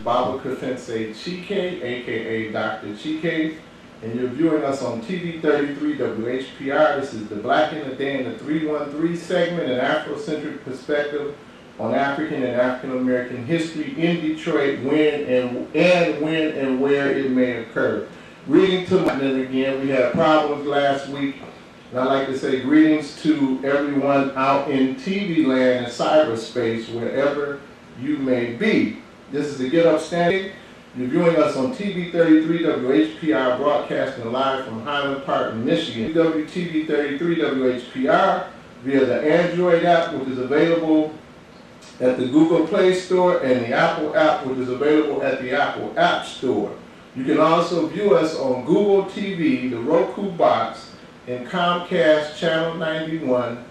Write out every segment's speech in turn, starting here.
Baba Kafense Chike, aka Dr. Chike, and you're viewing us on TV 33 WHPR. This is the Black in the Day in the 313 segment, an Afrocentric perspective on African and African American history in Detroit, when and where it may occur. Greetings to my men again. We had problems last week, and I'd like to say greetings to everyone out in TV land and cyberspace, wherever you may be. This is the Get Up Standing. You're viewing us on TV 33 WHPR, broadcasting live from Highland Park, Michigan. WTV 33 WHPR via the Android app, which is available at the Google Play Store, and the Apple app, which is available at the Apple App Store. You can also view us on Google TV, the Roku box, and Comcast Channel 91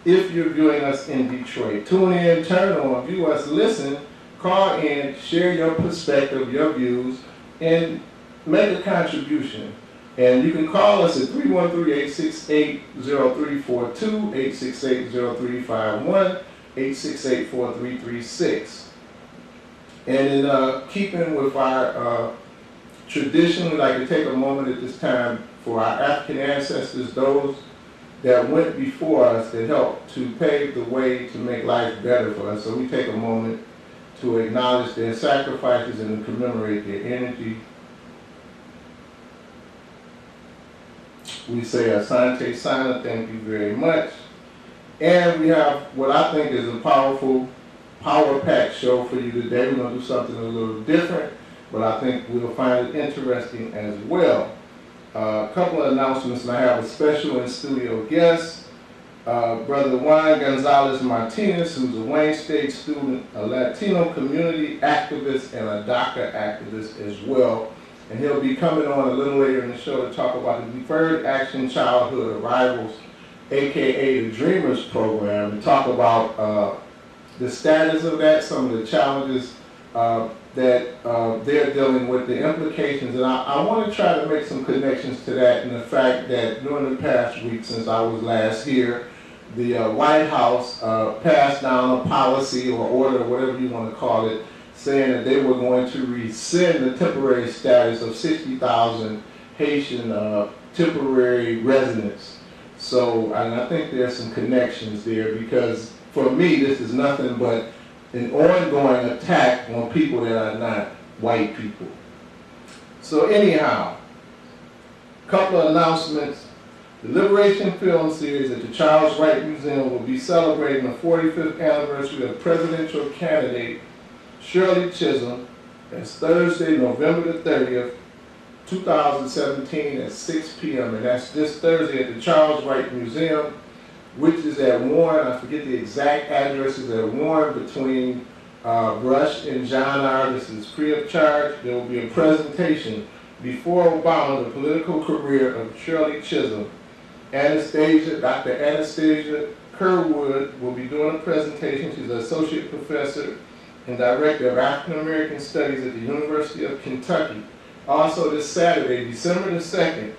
if you're viewing us in Detroit. Tune in, turn on, view us, listen, call in, share your perspective, your views, and make a contribution. And you can call us at 313-868-0342, 868-0351, 868-4336. And in keeping with our tradition, we'd like to take a moment at this time for our African ancestors, those that went before us, that helped to pave the way to make life better for us. So we take a moment to acknowledge their sacrifices and to commemorate their energy. We say Asante Sana, thank you very much. And we have what I think is a powerful, power-packed show for you today. We're going to do something a little different, but I think we'll find it interesting as well. A couple of announcements, and I have a special in-studio guest, Brother Juan Gonzalez Martinez, who's a Wayne State student, a Latino community activist, and a DACA activist as well. And he'll be coming on a little later in the show to talk about the Deferred Action Childhood Arrivals, aka the Dreamers program, and talk about the status of that, some of the challenges that they're dealing with, the implications. And I want to try to make some connections to that, and the fact that during the past week since I was last here, the White House passed down a policy or order, whatever you want to call it, saying that they were going to rescind the temporary status of 60,000 Haitian temporary residents. So, and I think there's some connections there, because for me, this is nothing but an ongoing attack on people that are not white people. So anyhow, a couple of announcements. The Liberation Film Series at the Charles Wright Museum will be celebrating the 45th anniversary of presidential candidate Shirley Chisholm. That's Thursday, November the 30th, 2017 at 6 p.m. And that's this Thursday at the Charles Wright Museum, which is at Warren. I forget the exact address. It's at Warren between Brush and John R. This is free of charge. There will be a presentation before Obama, the political career of Shirley Chisholm. Dr. Anastasia Kerwood will be doing a presentation. She's an associate professor and director of African American Studies at the University of Kentucky. Also this Saturday, December the 2nd,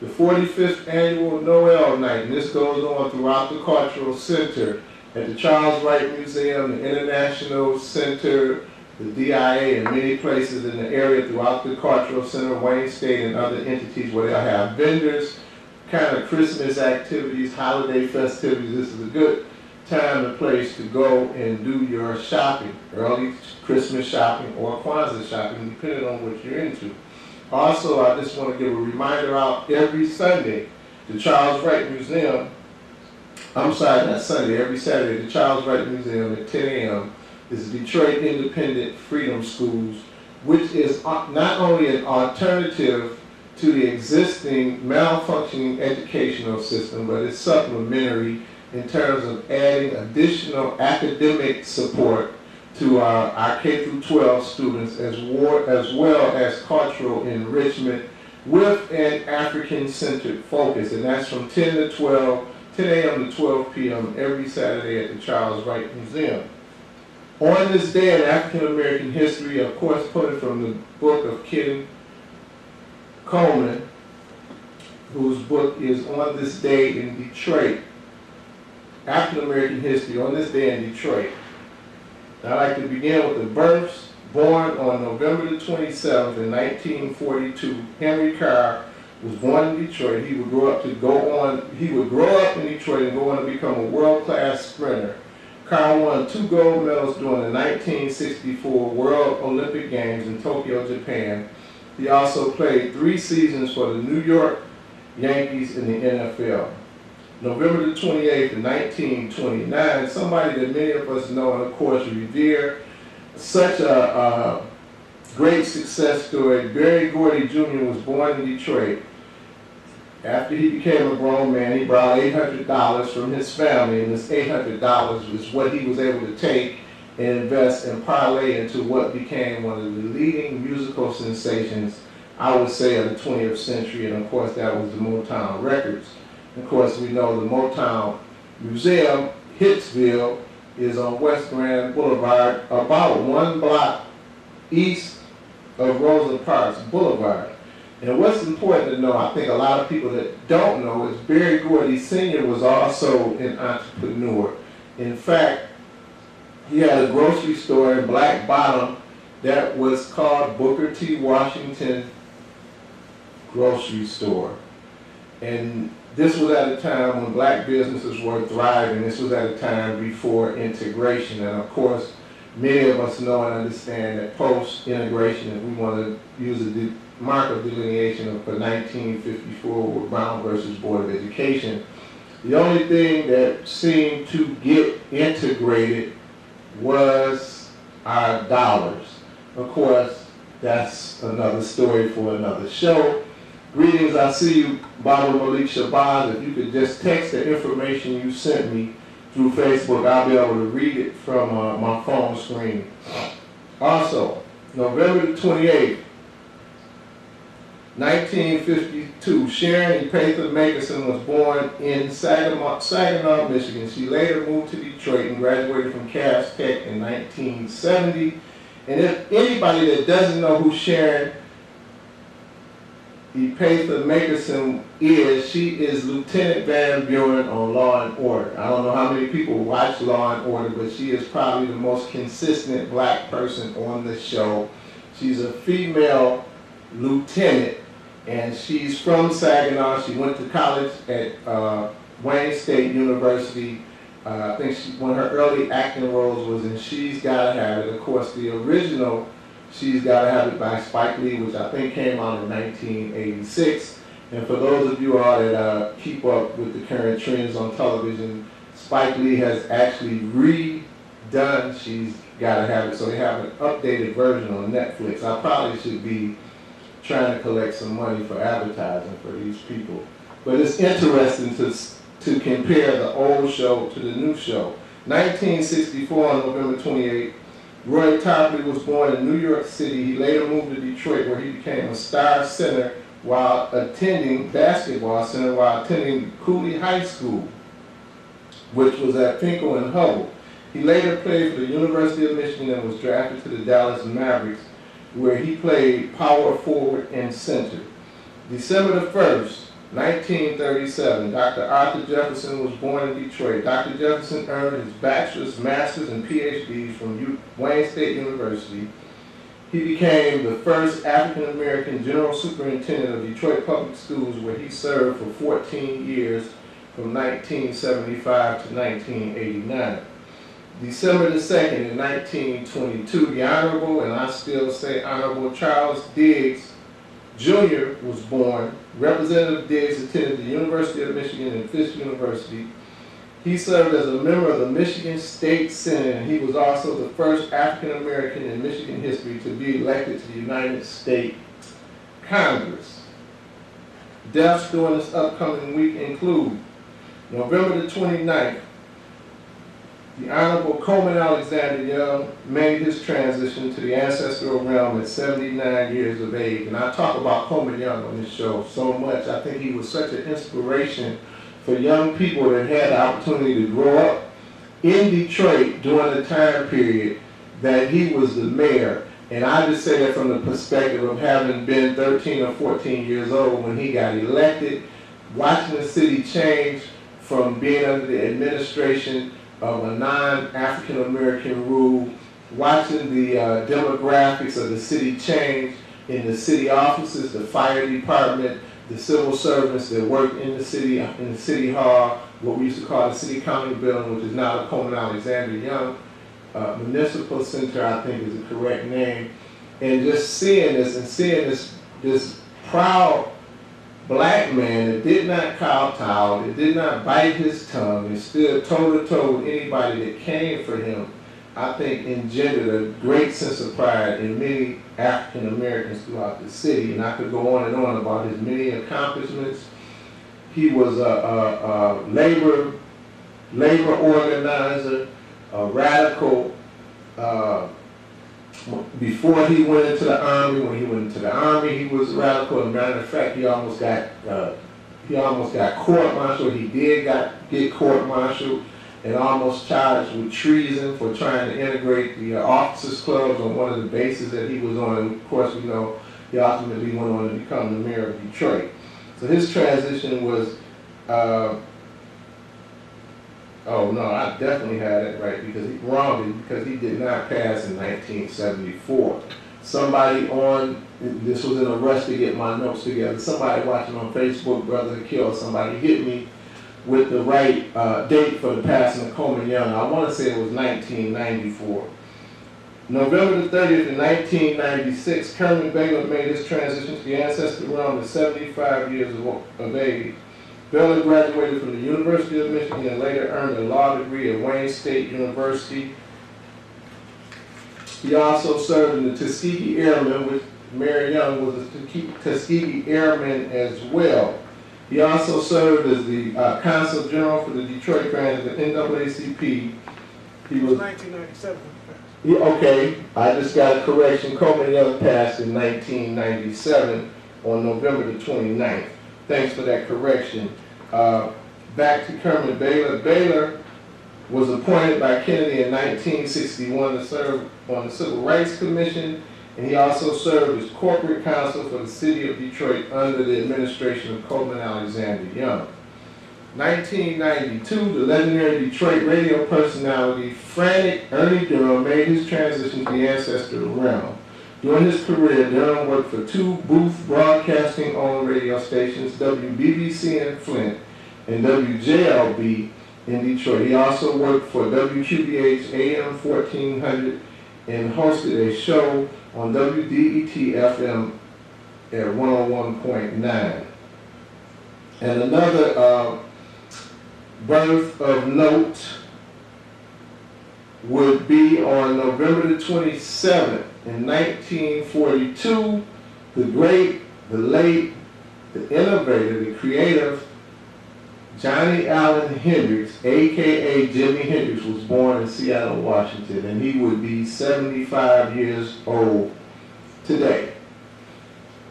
the 45th annual Noel Night, and this goes on throughout the Cultural Center at the Charles Wright Museum, the International Center, the DIA, and many places in the area throughout the Cultural Center, Wayne State, and other entities where they'll have vendors, kind of Christmas activities, holiday festivities. This is a good time and place to go and do your shopping, early Christmas shopping or Kwanzaa shopping, depending on what you're into. Also, I just want to give a reminder out every Sunday, the Charles Wright Museum, every Saturday, the Charles Wright Museum at 10 a.m. is Detroit Independent Freedom Schools, which is not only an alternative to the existing malfunctioning educational system, but it's supplementary in terms of adding additional academic support to our K-12 students, as well as cultural enrichment with an African-centered focus. And that's from 10 a.m. to 12 p.m. every Saturday at the Charles Wright Museum. On this day in African American history, of course, put from the book of Ken Coleman, whose book is On This Day in Detroit, African American History on This Day in Detroit. I'd like to begin with the births Born on November the 27th in 1942, Henry Carr was born in Detroit. He would grow up in Detroit and go on to become a world-class sprinter. Carr won 2 gold medals during the 1964 World Olympic Games in Tokyo, Japan. He also played 3 seasons for the New York Yankees in the NFL. November the 28th of 1929, somebody that many of us know and of course revere, such a great success story. Berry Gordy Jr. was born in Detroit. After he became a grown man, he brought $800 from his family, and this $800 was what he was able to take and invest and parlay into what became one of the leading musical sensations, I would say, of the 20th century, and of course that was the Motown Records. Of course, we know the Motown Museum, Hitsville, is on West Grand Boulevard, about 1 block east of Rosa Parks Boulevard. And what's important to know, I think a lot of people that don't know, is Berry Gordy Sr. was also an entrepreneur. In fact, he had a grocery store in Black Bottom that was called Booker T. Washington Grocery Store. And this was at a time when black businesses were thriving. This was at a time before integration. And of course, many of us know and understand that post-integration, if we want to use a mark of delineation for 1954 with Brown versus Board of Education, the only thing that seemed to get integrated was our dollars. Of course, that's another story for another show. Greetings, I see you, Baba Malik Shabazz. If you could just text the information you sent me through Facebook, I'll be able to read it from my phone screen. Also, November the 28th, 1952, Sharon Epatha Makerson was born in Saginaw, Michigan. She later moved to Detroit and graduated from Cass Tech in 1970. And if anybody that doesn't know who Sharon Epatha Makerson is, she is Lieutenant Van Buren on Law and Order. I don't know how many people watch Law and Order, but she is probably the most consistent black person on the show. She's a female lieutenant, and she's from Saginaw. She went to college at Wayne State University. I think one of her early acting roles was in She's Gotta Have It. Of course, the original She's Gotta Have It by Spike Lee, which I think came out in 1986. And for those of you all that keep up with the current trends on television, Spike Lee has actually redone She's Gotta Have It, so they have an updated version on Netflix. I probably should be trying to collect some money for advertising for these people. But it's interesting to compare the old show to the new show. 1964, on November 28th, Roy Tarpley was born in New York City. He later moved to Detroit, where he became a star center while attending Cooley High School, which was at Finkel and Hubble. He later played for the University of Michigan and was drafted to the Dallas Mavericks, where he played power forward and center. December the 1st, 1937, Dr. Arthur Jefferson was born in Detroit. Dr. Jefferson earned his bachelor's, master's, and PhDs from Wayne State University. He became the first African-American general superintendent of Detroit Public Schools, where he served for 14 years from 1975 to 1989. December the 2nd, in 1922, the Honorable, and I still say Honorable, Charles Diggs Jr. was born. Representative Diggs attended the University of Michigan and Fisk University. He served as a member of the Michigan State Senate, and he was also the first African American in Michigan history to be elected to the United States Congress. Deaths during this upcoming week include November the 29th, the Honorable Coleman Alexander Young made his transition to the ancestral realm at 79 years of age. And I talk about Coleman Young on this show so much. I think he was such an inspiration for young people that had the opportunity to grow up in Detroit during the time period that he was the mayor. And I just say that from the perspective of having been 13 or 14 years old when he got elected, watching the city change from being under the administration of a non-African American rule watching the demographics of the city change in the city offices, the fire department, the civil servants that work in the city hall, what we used to call the city county building, which is now the Coleman Alexander Young Municipal Center, I think is the correct name. And just seeing this and seeing this proud black man that did not kowtow, that did not bite his tongue, and stood toe to toe with anybody that came for him, I think engendered a great sense of pride in many African Americans throughout the city. And I could go on and on about his many accomplishments. He was a labor organizer, a radical. Before he went into the army, when he went into the army, he was radical. As a matter of fact, he almost got court-martialed. He did get court-martialed and almost charged with treason for trying to integrate the officers' clubs on one of the bases that he was on. And of course, we know he ultimately went on to become the mayor of Detroit. So his transition was, oh no, I definitely had it right because he did not pass in 1974. Somebody this was in a rush to get my notes together, somebody watching on Facebook, Brother Kill, somebody hit me with the right date for the passing of Coleman Young. I want to say it was 1994. November the 30th in 1996, Kermit Baylor made his transition to the ancestral realm at 75 years of age. Baylor graduated from the University of Michigan and later earned a law degree at Wayne State University. He also served in the Tuskegee Airmen, which Mary Young was a Tuskegee Airman as well. He also served as the Consul General for the Detroit branch of the NAACP. He was 1997. Okay, I just got a correction. Coleman Young passed in 1997 on November the 29th. Thanks for that correction. Back to Kermit Baylor. Baylor was appointed by Kennedy in 1961 to serve on the Civil Rights Commission, and he also served as corporate counsel for the city of Detroit under the administration of Coleman Alexander Young. 1992, the legendary Detroit radio personality Frantic Ernie Durham made his transition to the ancestral realm. During his career, Durham worked for two booth broadcasting-owned radio stations, WBBC in Flint and WJLB in Detroit. He also worked for WQBH AM 1400 and hosted a show on WDET FM at 101.9. And another birth of note would be on November the 27th in 1942, the great, the late, the innovator, the creative Johnny Allen Hendricks, aka Jimi Hendrix, was born in Seattle, Washington, and he would be 75 years old today.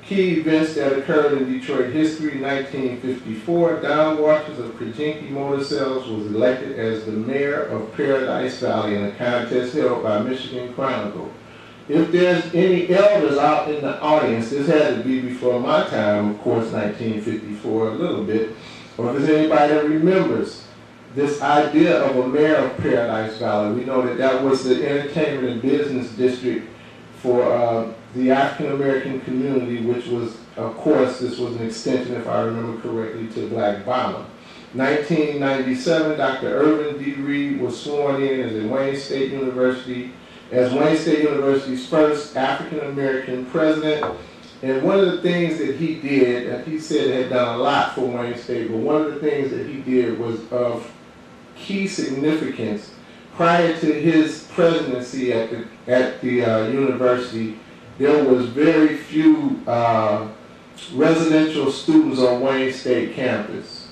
Key events that occurred in Detroit history: 1954, Don Waters of Kajinki Motor Sales was elected as the mayor of Paradise Valley in a contest held by Michigan Chronicle. If there's any elders out in the audience, this had to be before my time, of course, 1954, a little bit, or if there's anybody that remembers this idea of a mayor of Paradise Valley. We know that that was the entertainment and business district for the African American community, which was, of course, this was an extension, if I remember correctly, to Black Bottom. 1997, Dr. Irvin D. Reed was sworn in as Wayne State University's first African American president. And one of the things that he did, and he said had done a lot for Wayne State, but one of the things that he did was of key significance. Prior to his presidency at the university, there was very few residential students on Wayne State campus.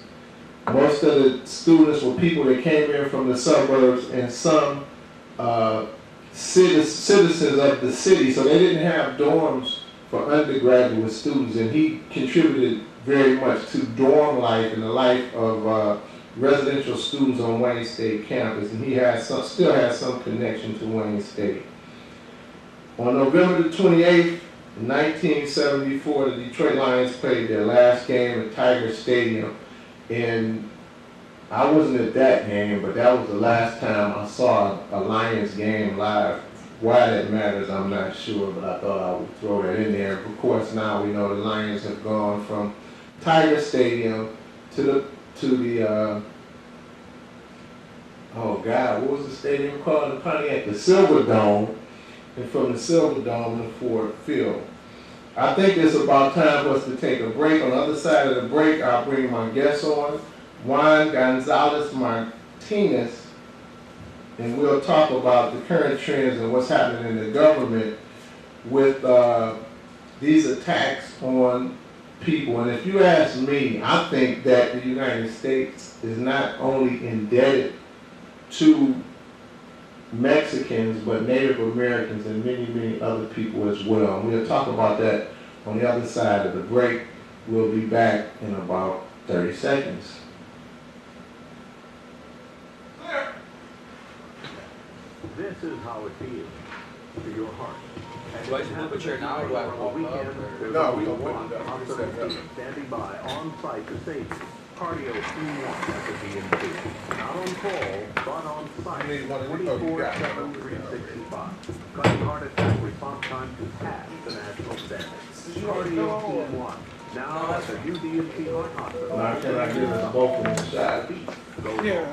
Most of the students were people that came in from the suburbs and some citizens of the city, so they didn't have dorms for undergraduate students, and he contributed very much to dorm life and the life of residential students on Wayne State campus, and he still has some connection to Wayne State. On November the 28th, 1974, the Detroit Lions played their last game at Tiger Stadium, and I wasn't at that game, but that was the last time I saw a Lions game live Why that matters, I'm not sure, but I thought I would throw that in there. Of course, now we know the Lions have gone from Tiger Stadium to the oh God, what was the stadium called in Pontiac? The Silver Dome, and from the Silver Dome to Ford Field. I think it's about time for us to take a break. On the other side of the break, I'll bring my guest on, Juan Gonzalez Martinez, and we'll talk about the current trends and what's happening in the government with these attacks on people. And if you ask me, I think that the United States is not only indebted to Mexicans, but Native Americans and many, many other people as well. And we'll talk about that on the other side of the break. We'll be back in about 30 seconds. This is how it feels to your heart. Do I just move a chair now, or do I walk up? No, we don't want to. Standing by on site to save you. Cardio Team 1 at the DMC. Not on call, but on site. 24/7, 365. Cutting heart attack response time to half the national standard. Cardio Team 1. Now at the new DMC Heart Hospital. Now, can I give us both of them a shot? Yeah.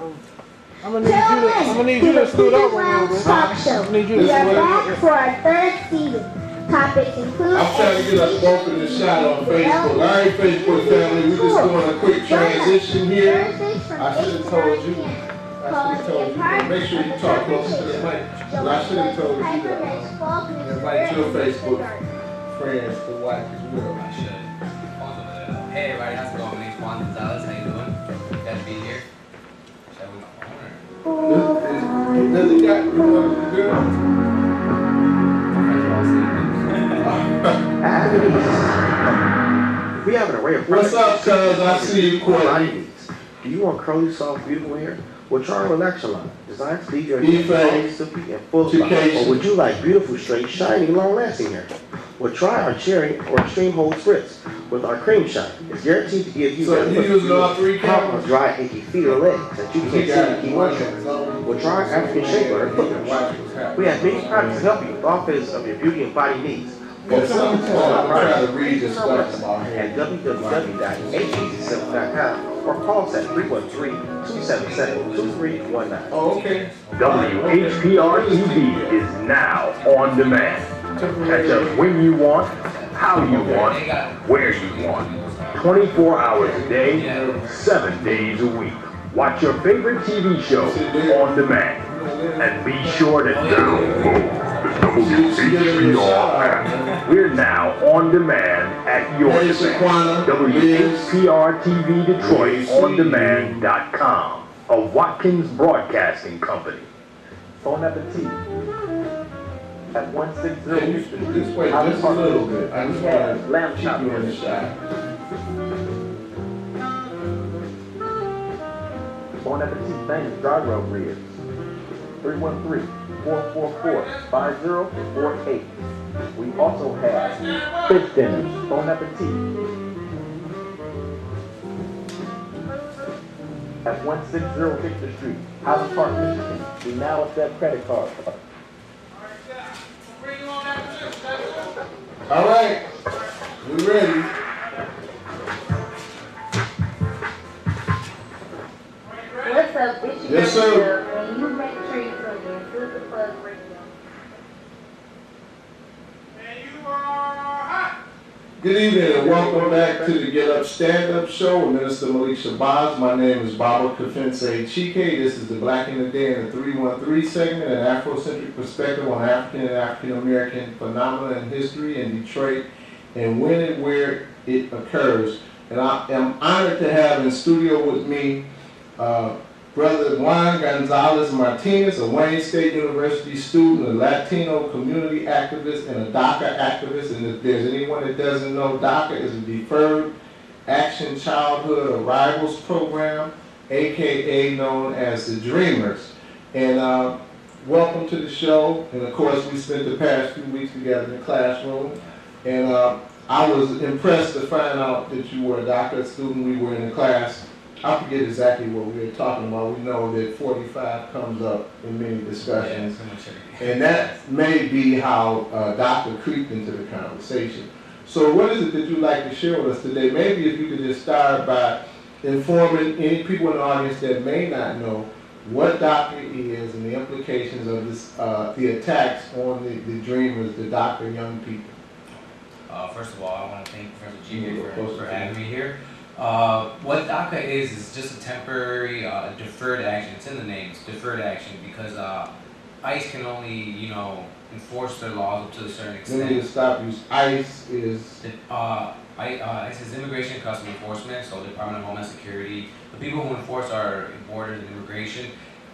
I'm gonna need you to scoot over a little bit. Talk show. We are back for our third season. Topics include. I'm trying to get us both in the shot on Facebook. All right, Facebook family, we're just doing a quick transition here. I should have told you. Make sure you talk closer to the mic. But I should have told you to invite your Facebook friends to watch as well. I should. Hey everybody, how's it going? My name's Juan Gonzalez. How you doing? Glad to be here. Shall we go? Does he got you want to do it? We have an array of What's up, cuz? I see you quick. Do you want curly, soft, beautiful hair? Well, try our relaxer line. Designed to leave your E-Fang, hair silky and full style. Or would you like beautiful, straight, shiny, long-lasting hair? Well, try our cherry or extreme hold spritz with our cream shine. It's guaranteed to give you so you using all three cameras? Dry, achy feet or legs that you can't see to keep moisturized. Well, try our African shea butter foot wash. We have many products to help you with all phases of your beauty and body needs. I'm trying to read this stuff about here. At www.heasysilk.com or call us at 313-277-2319. Oh, okay. WHPR TV is now on demand. Catch up when you want, how you want, where you want. 24 hours a day, 7 days a week. Watch your favorite TV show on demand. And be sure to download the WHPR app. We're now on demand at your demand. WHPR TV Detroit on demand.com. A Watkins Broadcasting Company. Bon appetit. At 160 This way, just a little bit. I just want to lamb keep chop you in the shot. Bon appetit, thanks, dry rub ribs. 313-444-5048. We also have fish dinners. Bon appetit. At 160 Victor Street, Highland Park, Michigan. We now accept credit cards. All right, we ready. What's up? It's your Yes, sir. and you make sure you plug in. Good to plug radio. Good evening and welcome back to the Get Up Stand Up Show with Minister Malik Shabazz. My name is Baba Kafense Chike. This is the Black in the Day in the 313 segment, an Afrocentric perspective on African and African American phenomena and history in Detroit and when and where it occurs. And I am honored to have in studio with me Brother Juan Gonzalez Martinez, a Wayne State University student, a Latino community activist, and a DACA activist. And if there's anyone that doesn't know, DACA is a Deferred Action Childhood Arrivals Program, aka known as the Dreamers. And welcome to the show. And of course, we spent the past few weeks together in the classroom. And I was impressed to find out that you were a DACA student. We were in the class I forget exactly what we were talking about. We know that 45 comes up in many discussions. Yeah, pretty much everything. And that may be how DACA creeped into the conversation. So what is it that you'd like to share with us today? Maybe if you could just start by informing any people in the audience that may not know what DACA is and the implications of this, the attacks on the dreamers, the DACA young people. First of all, I want to thank Professor G for having me here. What DACA is just a temporary deferred action. It's in the name. It's deferred action because ICE can only, you know, enforce their laws up to a certain extent. Let me just stop you. ICE is ICE is Immigration and Customs Enforcement, so Department of Homeland Security. The people who enforce our borders and immigration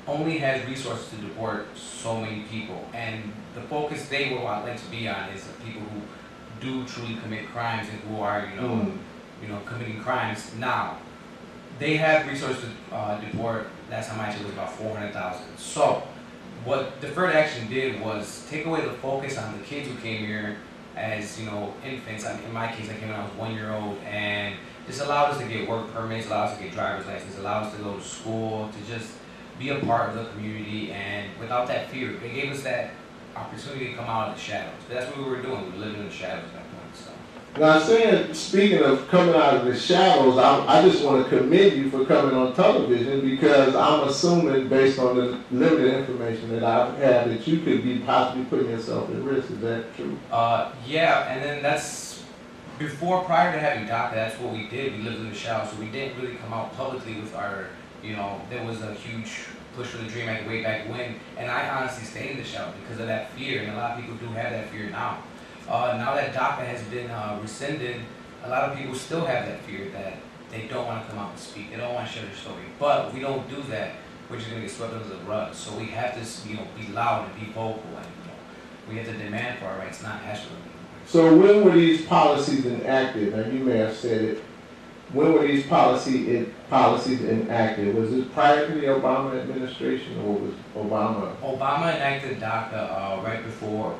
only has resources to deport so many people, and the focus they would like to be on is the people who do truly commit crimes and who are, you know, committing crimes. Now, they have resources to deport. Last time I checked, it was about 400,000. So, what deferred action did was take away the focus on the kids who came here as, you know, infants. In my case, I came when I was 1 year old, and this allowed us to get work permits, allowed us to get driver's license, allowed us to go to school, to just be a part of the community, and without that fear, it gave us that opportunity to come out of the shadows. That's what we were doing. We were living in the shadows at that point. So. now. Speaking of coming out of the shadows, I just want to commend you for coming on television because I'm assuming, based on the limited information that I've had, that you could be possibly putting yourself at risk. Is that true? Yeah, and then that's prior to having DACA, that's what we did. We lived in the shadows, so we didn't really come out publicly with our, you know, there was a huge push for the DREAM Act way back when, and I honestly stayed in the shadows because of that fear, and a lot of people do have that fear now. Now that DACA has been rescinded, a lot of people still have that fear that they don't want to come out and speak, they don't want to share their story. But if we don't do that, we're just going to get swept under the rug. So we have to, you know, be loud and be vocal, and you know, we have to demand for our rights, not ask for them. So when were these policies enacted? Now you may have said it. When were these policies enacted? Was it prior to the Obama administration, or was Obama? Obama enacted DACA right before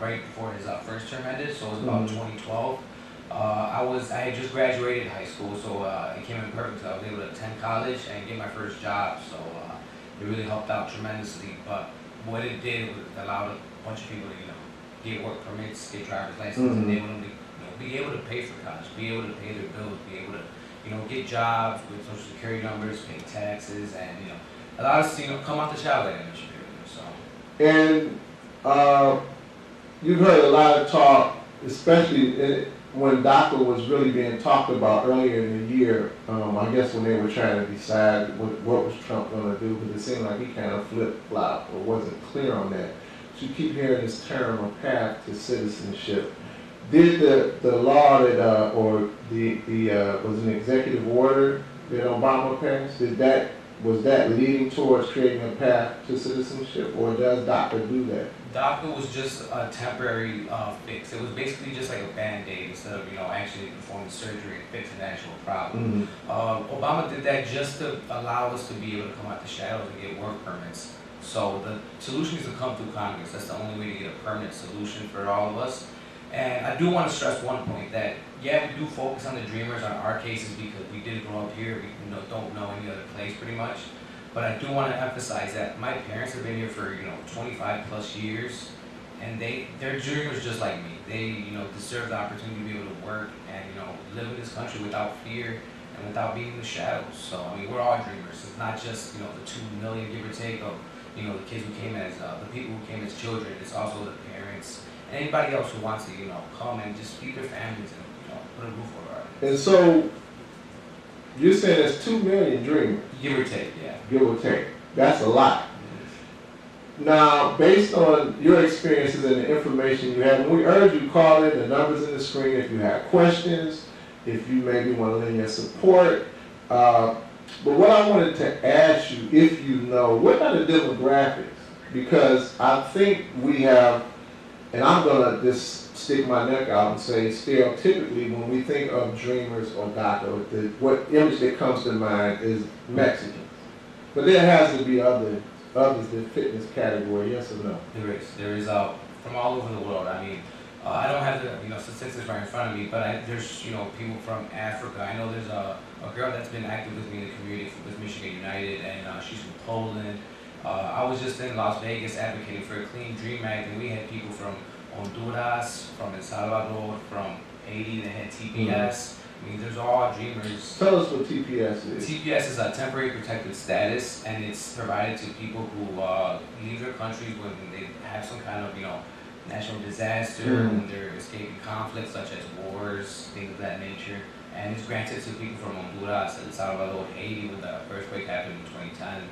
his first term ended, so it was about 2012. I had just graduated high school, so it came in perfect. So I was able to attend college and get my first job, so it really helped out tremendously. But what it did was it allowed a bunch of people to, you know, get work permits, get driver's license, and they would be able to pay for college, be able to pay their bills, be able to, you know, get jobs with social security numbers, pay taxes, and, you know, allow us to, you know, come out the shadow that initial period. So. And you've heard a lot of talk, especially when DACA was really being talked about earlier in the year. I guess when they were trying to decide what was Trump going to do, because it seemed like he kind of flip-flopped or wasn't clear on that. So you keep hearing this term, a path to citizenship. Did the law that, or was an executive order that Obama passed, was that leading towards creating a path to citizenship, or does DACA do that? DACA was just a temporary fix. It was basically just like a Band-Aid instead of, you know, actually performing surgery and fixing the actual problem. Obama did that just to allow us to be able to come out the shadows and get work permits. So the solution is to come through Congress. That's the only way to get a permanent solution for all of us. And I do want to stress one point that, yeah, we do focus on the dreamers on our cases because we did grow up here. We don't know any other place pretty much. But I do want to emphasize that my parents have been here for, you know, 25 plus years, and they're dreamers just like me. They, you know, deserve the opportunity to be able to work and, you know, live in this country without fear and without being in the shadows. So, I mean, we're all dreamers. It's not just, you know, the 2 million, give or take, of, you know, the kids who came as, the people who came as children. It's also the parents, and anybody else who wants to, you know, come and just feed their families and, you know, put a roof over our heads. And so, you're saying there's 2 million dreamers? Give or take, yeah. Give or take. That's a lot. Now, based on your experiences and the information you have, we urge you to call in, the numbers in the screen if you have questions, if you maybe want to lend your support. But what I wanted to ask you, if you know, what are the demographics? Because I think we have, and I'm going to just stick my neck out and say stereotypically when we think of dreamers or DACA, what image that comes to mind is Mexicans. But there has to be others that fit this category, yes or no? There is from all over the world. I mean, I don't have the statistics right in front of me, but there's people from Africa. I know there's a girl that's been active with me in the community with Michigan United, and she's from Poland. I was just in Las Vegas advocating for a Clean Dream Act, and we had people from Honduras, from El Salvador, from Haiti that had TPS. I mean, there's all dreamers. Tell us what TPS is. TPS is a temporary protected status, and it's provided to people who leave their countries when they have some kind of national disaster, when they're escaping conflicts such as wars, things of that nature. And it's granted to people from Honduras, El Salvador, Haiti, when the earthquake happened in 2010.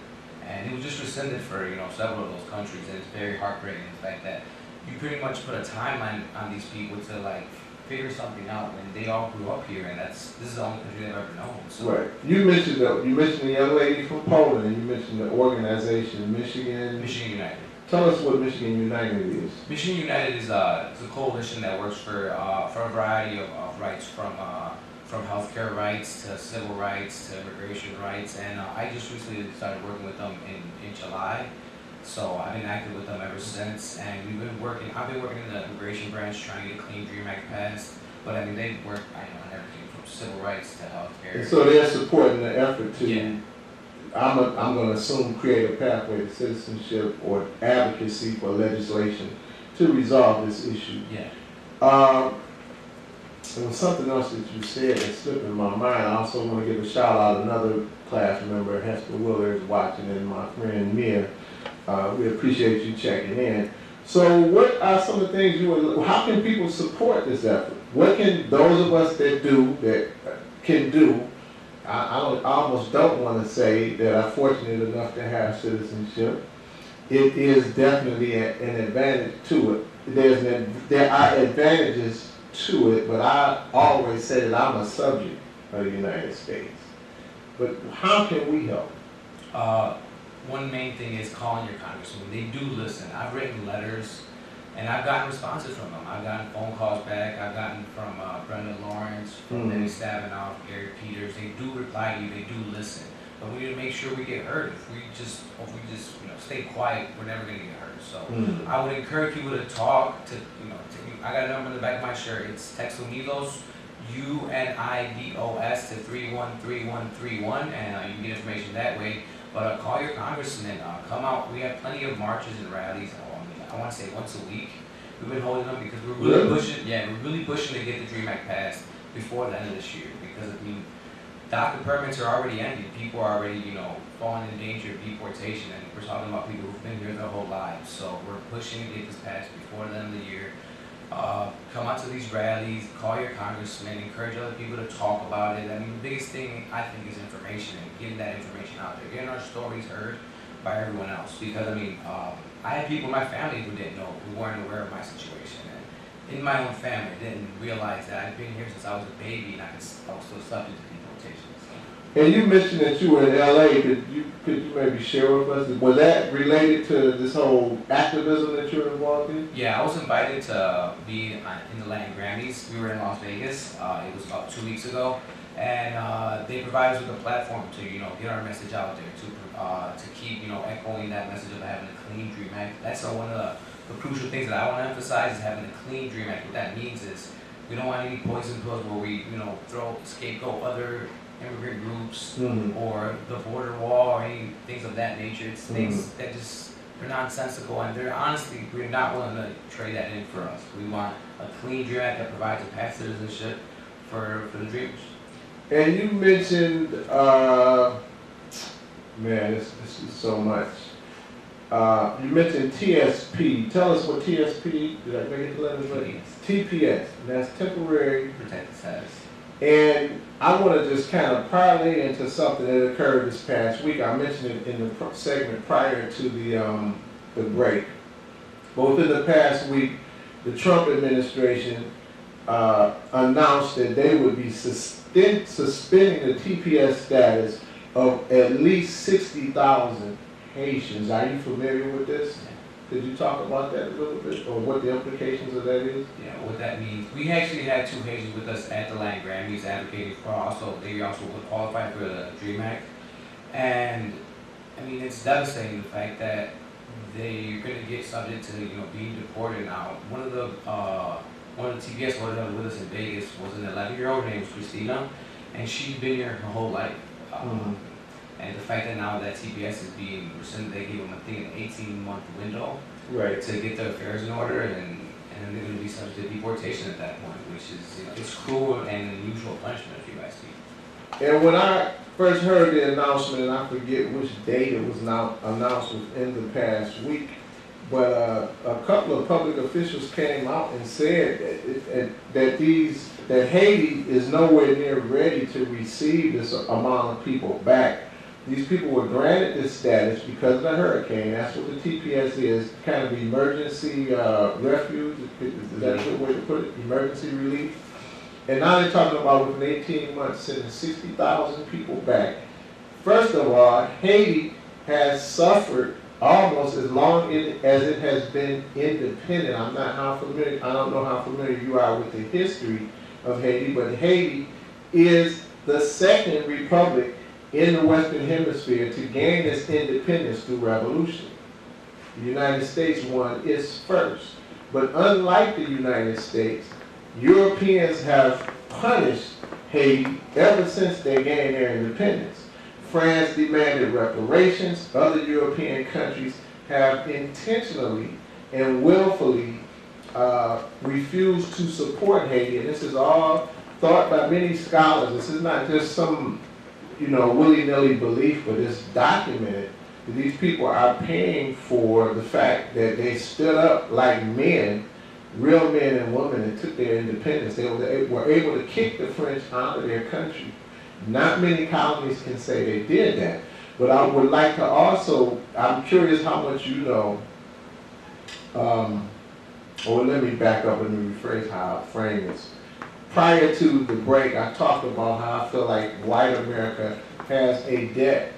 And it was just rescinded for several of those countries, and it's very heartbreaking the fact that you pretty much put a timeline on these people to figure something out when they all grew up here, and this is the only country they've ever known. So. Right. You mentioned the young lady from Poland, and you mentioned the organization Michigan United. Tell us what Michigan United is. Michigan United is a coalition that works for a variety of rights, from healthcare rights to civil rights to immigration rights, and I just recently started working with them in July. So I've been active with them ever since, and I've been working in the immigration branch trying to get a Clean Dream Act passed. But I mean, they work on everything from civil rights to healthcare. And so they're supporting the effort to. Yeah. I'm going to assume create a pathway to citizenship or advocacy for legislation to resolve this issue. Yeah. There was something else that you said that slipped in my mind. I also want to give a shout out to another class member, Hester Willer, is watching, and my friend Mia. We appreciate you checking in. So what are some of the things how can people support this effort? What can those of us that can do? I almost don't want to say that I'm fortunate enough to have citizenship. It is definitely an advantage to it. There are advantages to it, but I always say that I'm a subject of the United States. But how can we help? One main thing is calling your congressman. They do listen. I've written letters, and I've gotten responses from them. I've gotten phone calls back. I've gotten from Brenda Lawrence, from Debbie Stabenow, Gary Peters. They do reply to you. They do listen. But we need to make sure we get heard. If we just stay quiet, we're never going to get heard. So I would encourage people to talk. I got a number in the back of my shirt. It's Text Unidos, UNIDOS to 313131, and you can get information that way. But call your congressman. Come out. We have plenty of marches and rallies. I want to say once a week. We've been holding them because we're really pushing. Yeah, we're really pushing to get the Dream Act passed before the end of this year. Because DACA permits are already ending. People are already, falling in danger of deportation, and we're talking about people who've been here their whole lives. So we're pushing to get this passed before the end of the year. Come out to these rallies, call your congressman, encourage other people to talk about it. I mean, the biggest thing I think is information and getting that information out there, getting our stories heard by everyone else. Because I had people in my family who didn't know, who weren't aware of my situation, and in my own family didn't realize that I've been here since I was a baby and I was still subject to deportation. And you mentioned that you were in LA. Could you maybe share with us? Was that related to this whole activism that you're involved in? Yeah, I was invited to be in the Latin Grammys. We were in Las Vegas. It was about 2 weeks ago, and they provided us with a platform to get our message out there, to keep echoing that message of having a clean Dream Act. That's one of the crucial things that I want to emphasize is having a clean Dream Act. What that means is we don't want any poison pills where we scapegoat other immigrant groups or the border wall or any things of that nature. It's things that they're nonsensical, and we're not willing to trade that in for us. We want a clean Dream Act that provides a path to citizenship for the dreamers. And you mentioned, this is so much. You mentioned TSP. Tell us what TSP, did I make it the letters right? TPS, and that's temporary Protected status. And I want to just kind of parlay into something that occurred this past week. I mentioned it in the segment prior to the break. But within the past week, the Trump administration announced that they would be suspending the TPS status of at least 60,000 Haitians. Are you familiar with this? Could you talk about that a little bit, or what the implications of that is? Yeah, what that means. We actually had 2 Haitians with us at the Latin Grammys advocating for they also would qualify for the Dream Act. And I mean, it's devastating the fact that they're going to get subject to being deported now. One of the one of the TPS was with us in Vegas was an 11-year-old. Her name was Christina, and she'd been here her whole life. And the fact that now that TPS is being rescinded, they gave them, I think, an 18-month window to get their affairs in order, and they're going to be subject to deportation at that point, which is, it's cruel and unusual punishment, if you guys see. And when I first heard the announcement, and I forget which date it was now announced within the past week, but a couple of public officials came out and said that Haiti is nowhere near ready to receive this amount of people back. These people were granted this status because of the hurricane. That's what the TPS is, kind of emergency refuge. Is that a good way to put it? Emergency relief. And now they're talking about within 18 months sending 60,000 people back. First of all, Haiti has suffered almost as long as it has been independent. I don't know how familiar you are with the history of Haiti, but Haiti is the second republic in the Western Hemisphere to gain its independence through revolution. The United States won its first. But unlike the United States, Europeans have punished Haiti ever since they gained their independence. France demanded reparations. Other European countries have intentionally and willfully refused to support Haiti. And this is all thought by many scholars. This is not just some willy-nilly belief, but it's documented that these people are paying for the fact that they stood up like men, real men and women, and took their independence. They were able to kick the French out of their country. Not many colonies can say they did that. But I would like to also, I'm curious how much you know, or let me back up and rephrase how I frame this. Prior to the break, I talked about how I feel like white America has a debt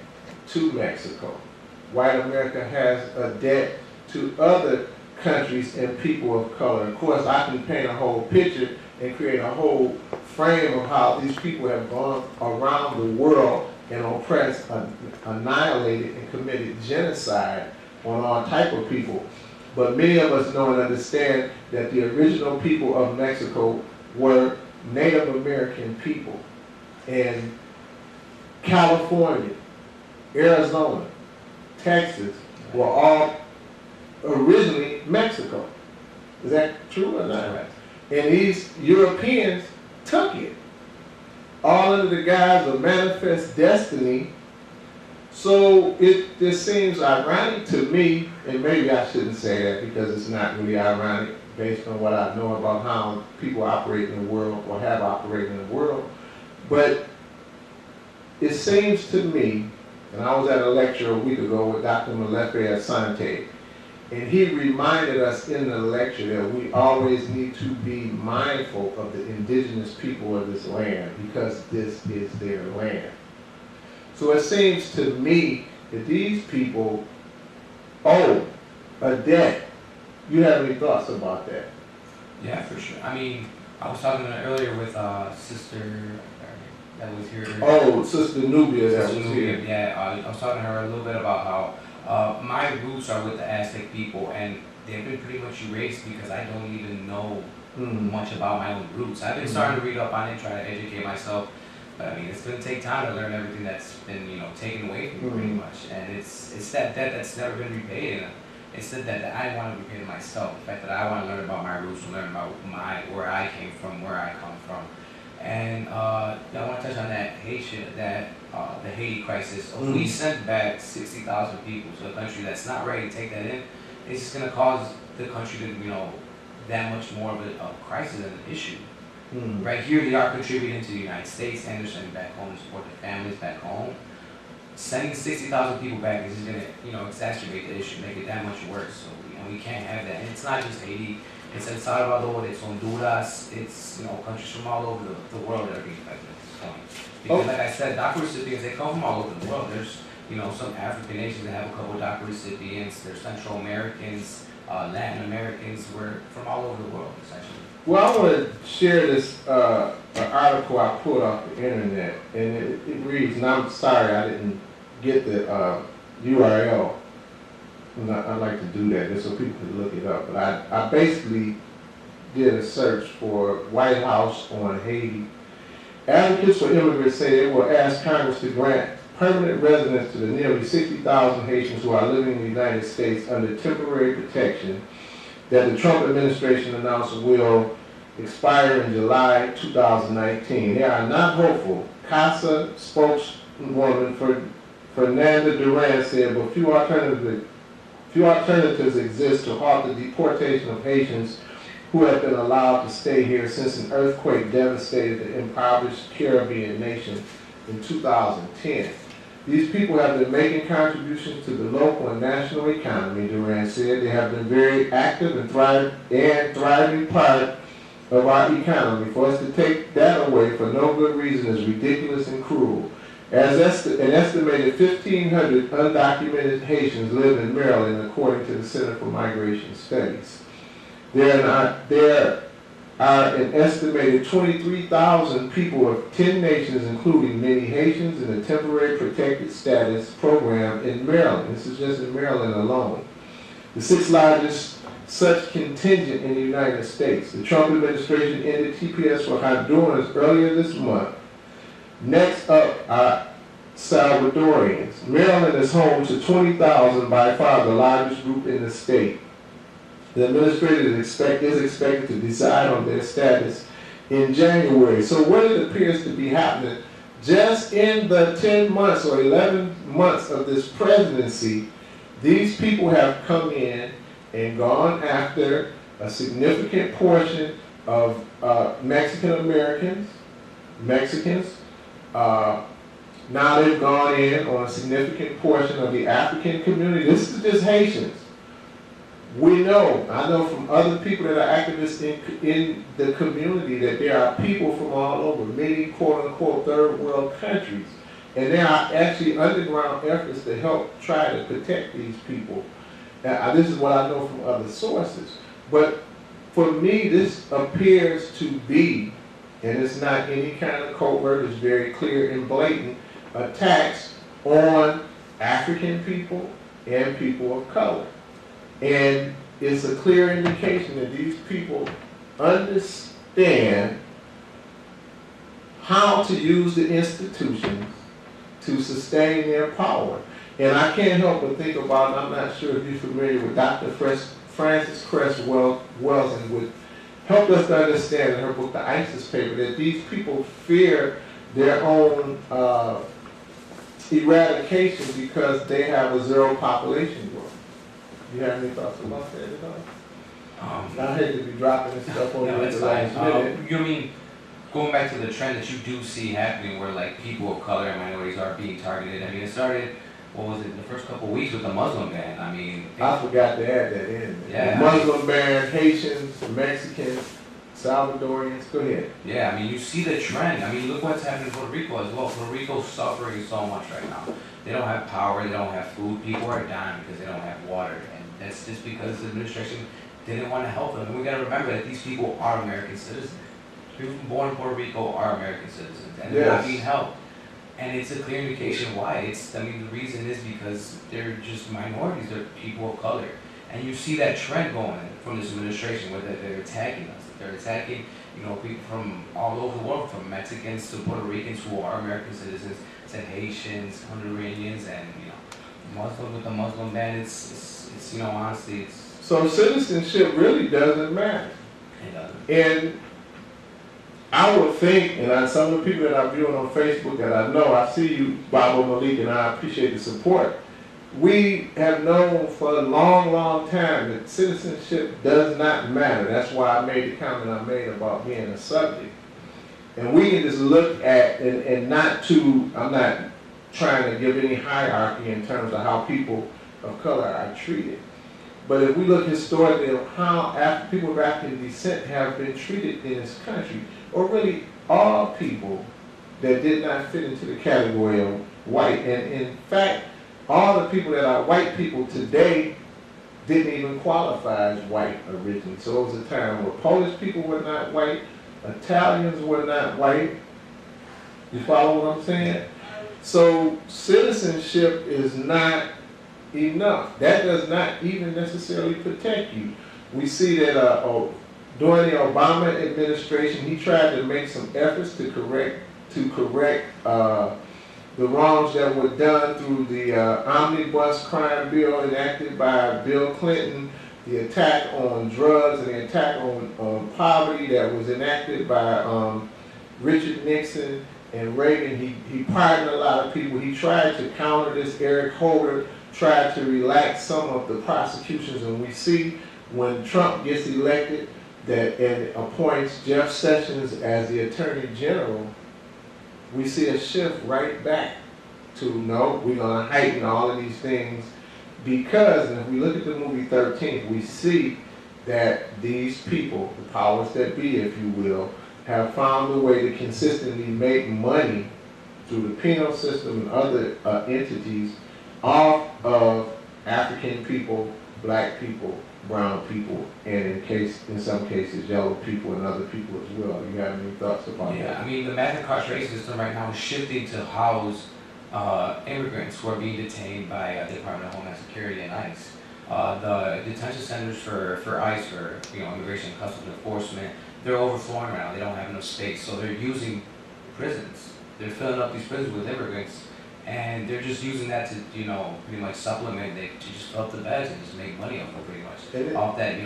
to Mexico. White America has a debt to other countries and people of color. Of course, I can paint a whole picture and create a whole frame of how these people have gone around the world and oppressed, annihilated, and committed genocide on all type of people. But many of us know and understand that the original people of Mexico were Native American people. And California, Arizona, Texas were all originally Mexico. Is that true or not? And these Europeans took it, all under the guise of manifest destiny. So it just seems ironic to me, and maybe I shouldn't say that because it's not really ironic based on what I know about how people operate in the world or have operated in the world. But it seems to me, and I was at a lecture a week ago with Dr. Malefe at Sante, and he reminded us in the lecture that we always need to be mindful of the indigenous people of this land because this is their land. So it seems to me that these people owe a debt. You have any thoughts about that? Yeah, for sure. I mean, I was talking earlier with sister that was here. Oh, Sister Nubia that was here. Yeah, I was talking to her a little bit about how my roots are with the Aztec people, and they've been pretty much erased because I don't even know much about my own roots. I've been starting to read up on it, try to educate myself, but I mean, it's going to take time to learn everything that's been, taken away from me pretty much, and it's that debt that's never been repaid, and it's the debt that I want to repay to myself. The fact that I want to learn about my roots and learn about where I came from, where I come from. And I want to touch on that the Haiti crisis. If we sent back 60,000 people to a country that's not ready to take that in, it's just going to cause the country to, that much more of a crisis and an issue. Right here, they are contributing to the United States, and they're sending back home to support their families back home. Sending 60,000 people back is just going to, exacerbate the issue, make it that much worse. So, we can't have that. And it's not just Haiti. It's El Salvador, it's Honduras, it's, countries from all over the world that are being affected at this point. Because like I said, DACA recipients, they come from all over the world. There's, some African nations that have a couple of DACA recipients. There's Central Americans, Latin Americans, we're from all over the world, essentially. Well, I want to share this an article I pulled off the internet, and it reads, and I'm sorry I didn't get the URL. I like to do that just so people can look it up. But I basically did a search for White House on Haiti. Advocates for immigrants say they will ask Congress to grant permanent residence to the nearly 60,000 Haitians who are living in the United States under temporary protection that the Trump administration announced will expire in July 2019. They are not hopeful. CASA spokeswoman Fernanda Duran said, but few alternatives exist to halt the deportation of Haitians who have been allowed to stay here since an earthquake devastated the impoverished Caribbean nation in 2010. These people have been making contributions to the local and national economy, Duran said. They have been very active and thriving part of our economy. For us to take that away for no good reason is ridiculous and cruel. An estimated 1,500 undocumented Haitians live in Maryland, according to the Center for Migration Studies. There are an estimated 23,000 people of 10 nations, including many Haitians, in a temporary protected status program in Maryland. This is just in Maryland alone. The sixth largest such contingent in the United States. The Trump administration ended TPS for Hondurans earlier this month. Next up are Salvadorians. Maryland is home to 20,000, by far the largest group in the state. The administrator is expected to decide on their status in January. So what it appears to be happening, just in the 10 months or 11 months of this presidency, these people have come in and gone after a significant portion of Mexicans. Now they've gone in on a significant portion of the African community. This is just Haitians. I know from other people that are activists in the community that there are people from all over, many quote-unquote third world countries. And there are actually underground efforts to help try to protect these people. This is what I know from other sources. But for me, this appears to be, and it's not any kind of covert, it's very clear and blatant, attacks on African people and people of color. And it's a clear indication that these people understand how to use the institutions to sustain their power. And I can't help but think about, I'm not sure if you're familiar with Dr. Frances Cress Welsing, would help us to understand in her book, The ISIS Paper, that these people fear their own eradication because they have a zero population growth. You have any thoughts about that at all? I hate to be dropping this stuff on you at the last minute. You mean, going back to the trend that you do see happening where like people of color and minorities are being targeted. I mean, it started, what was it, the first couple of weeks with the Muslim ban. I mean, I forgot to add that in. Yeah. Muslim ban, Haitians, Mexicans, Salvadorians. Go ahead. Yeah, I mean, you see the trend. I mean, look what's happening in Puerto Rico as well. Puerto Rico's suffering so much right now. They don't have power, they don't have food. People are dying because they don't have water. And that's just because the administration didn't want to help them. And we got to remember that these people are American citizens. People born in Puerto Rico are American citizens, and they're not being helped. And it's a clear indication why. The reason is because they're just minorities, they're people of color. And you see that trend going from this administration where they're attacking us. They're attacking, people from all over the world, from Mexicans to Puerto Ricans who are American citizens, to Haitians, Honduranians, and Muslims with the Muslim ban. It's honestly, it's. So citizenship really doesn't matter. It doesn't. And I would think, and some of the people that I'm viewing on Facebook that I know, I see you, Baba Malik, and I appreciate the support. We have known for a long, long time that citizenship does not matter. That's why I made the comment I made about being a subject. And we can just look at, I'm not trying to give any hierarchy in terms of how people of color are treated. But if we look historically at how people of African descent have been treated in this country, or really all people that did not fit into the category of white, and in fact, all the people that are white people today didn't even qualify as white originally. So it was a time where Polish people were not white, Italians were not white. You follow what I'm saying? So citizenship is not enough. That does not even necessarily protect you. We see that During the Obama administration, he tried to make some efforts to correct the wrongs that were done through the omnibus crime bill enacted by Bill Clinton, the attack on drugs and the attack on poverty that was enacted by Richard Nixon and Reagan. He pardoned a lot of people. He tried to counter this. Eric Holder tried to relax some of the prosecutions, and we see when Trump gets elected that and appoints Jeff Sessions as the Attorney General, we see a shift right back to no, we're going to heighten all of these things because, and if we look at the movie 13, we see that these people, the powers that be, if you will, have found a way to consistently make money through the penal system and other entities off of African people, black people, brown people, and in some cases yellow people and other people as well. You have any thoughts about that? Yeah, I mean the mass incarceration system right now is shifting to house immigrants who are being detained by the Department of Homeland Security and ICE. The detention centers for ICE, for Immigration and Customs Enforcement, they're overflowing right now. They don't have enough space, so they're using prisons. They're filling up these prisons with immigrants, and they're just using that to pretty much supplement. To just fill up the beds and just make money off of pretty much off that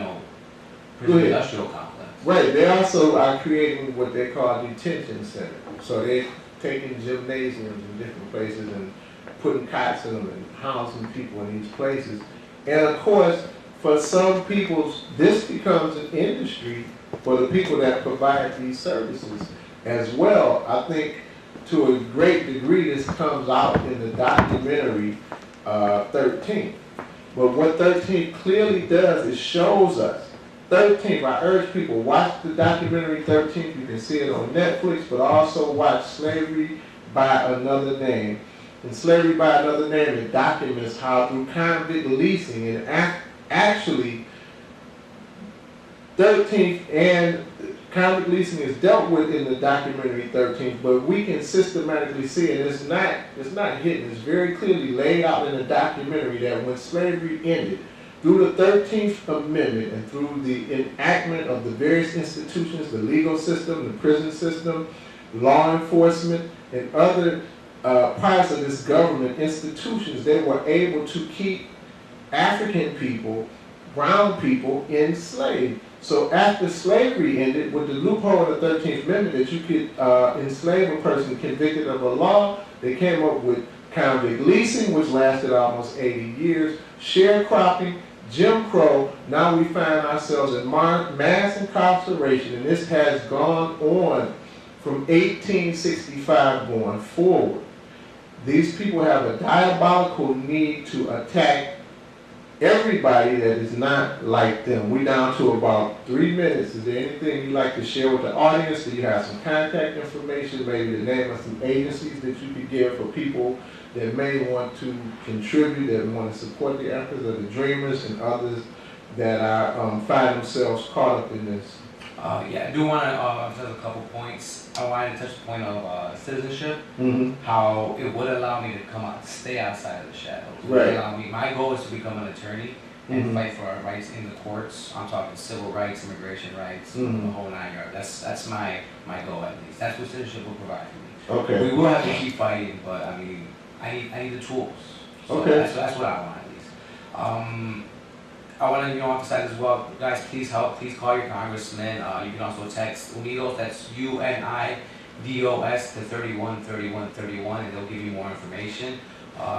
prison industrial complex. Right. They also are creating what they call detention centers. So they're taking gymnasiums in different places and putting cots in them and housing people in these places. And of course, for some people, this becomes an industry for the people that provide these services as well. I think to a great degree this comes out in the documentary 13. But what 13 clearly does is shows us 13, I urge people, watch the documentary 13. You can see it on Netflix, but also watch Slavery by Another Name. In Slavery by Another Name, it documents how through convict leasing, and actually 13th and convict leasing is dealt with in the documentary 13th, but we can systematically see it. It's not hidden. It's very clearly laid out in the documentary that when slavery ended, through the 13th Amendment and through the enactment of the various institutions, the legal system, the prison system, law enforcement, and other parts of this government institutions, they were able to keep African people, brown people enslaved. So after slavery ended, with the loophole of the 13th Amendment that you could enslave a person convicted of a law, they came up with convict leasing, which lasted almost 80 years, sharecropping, Jim Crow. Now we find ourselves in mass incarceration, and this has gone on from 1865 going forward. These people have a diabolical need to attack everybody that is not like them. We down to about 3 minutes. Is there anything you'd like to share with the audience? Do you have some contact information, maybe the name of some agencies that you could give for people that may want to contribute, that want to support the efforts of the Dreamers and others that are find themselves caught up in this? Yeah, I do want to touch a couple points. I wanted to touch the point of citizenship, how it would allow me to come out, stay outside of the shadows. Right. My goal is to become an attorney and fight for our rights in the courts. I'm talking civil rights, immigration rights, the whole 9 yards. That's my goal at least. That's what citizenship will provide for me. Okay. We will have to keep fighting, but I mean, I need the tools. So okay. That's what I want at least. I want to emphasize as well, guys, please help. Please call your congressman. You can also text UNIDOS, that's UNIDOS to 313131, and they'll give you more information.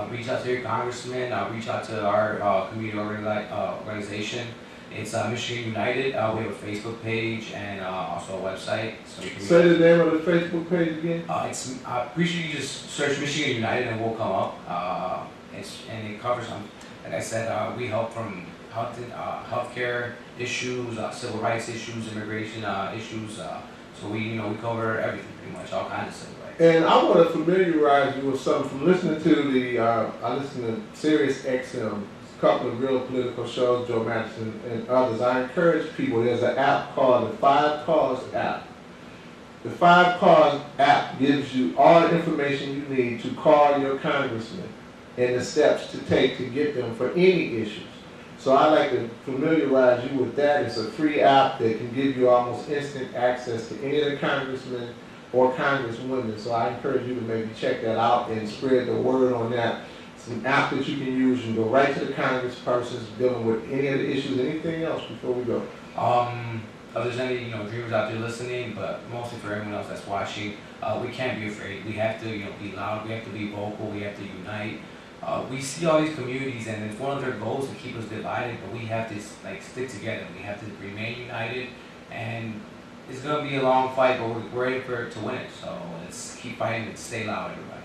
Reach out to your congressman. Reach out to our community organization. It's Michigan United. We have a Facebook page and also a website. So you can say the name of the Facebook page again. It's pretty sure you just search Michigan United and we'll come up. And it covers like I said, we help from healthcare issues, civil rights issues, immigration issues. So we cover everything pretty much, all kinds of civil rights. And I want to familiarize you with something from listening to the. I listen to Sirius XM, a couple of real political shows, Joe Madison and others. I encourage people. There's an app called the 5 Cause app. The 5 Cause app gives you all the information you need to call your congressman and the steps to take to get them for any issues. So I like to familiarize you with that. It's a free app that can give you almost instant access to any of the congressmen or congresswomen. So I encourage you to maybe check that out and spread the word on that. It's an app that you can use. You can go right to the congresspersons dealing with any of the issues. Anything else before we go? If there's any, dreamers out there listening, but mostly for everyone else that's watching, we can't be afraid. We have to, be loud. We have to be vocal. We have to unite. We see all these communities, and it's one of their goals to keep us divided, but we have to stick together. We have to remain united, and it's gonna be a long fight, but we're ready for it to win it. So let's keep fighting and stay loud, everybody.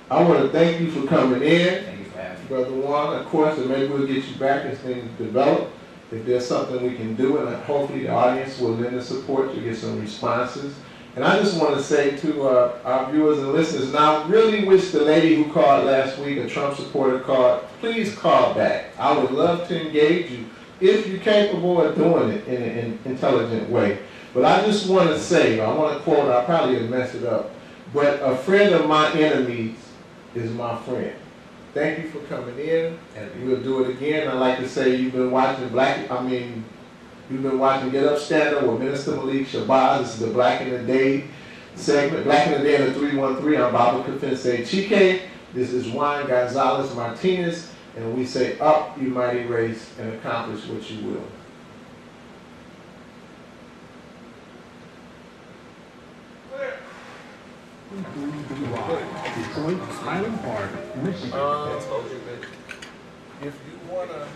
I want to thank you for coming in. Thank you for having me. Brother Juan, of course, and maybe we'll get you back as things develop. If there's something we can do, and hopefully the audience will lend the support to get some responses. And I just want to say to our viewers and listeners, now I really wish the lady who called last week, a Trump supporter called, please call back. I would love to engage you if you're capable of doing it in an intelligent way. But I just want to say, I want to quote, I probably have messed it up, but a friend of my enemies is my friend. Thank you for coming in. We'll do it again. I'd like to say you've been watching you've been watching Get Up Stand Up with Minister Malik Shabazz. This is the Black in the Day segment. Black in the Day in the 313. I'm Baba Kafense Chike. This is Juan Gonzalez Martinez. And we say, up, you mighty race, and accomplish what you will. Detroit, Highland Park, Michigan. If you want to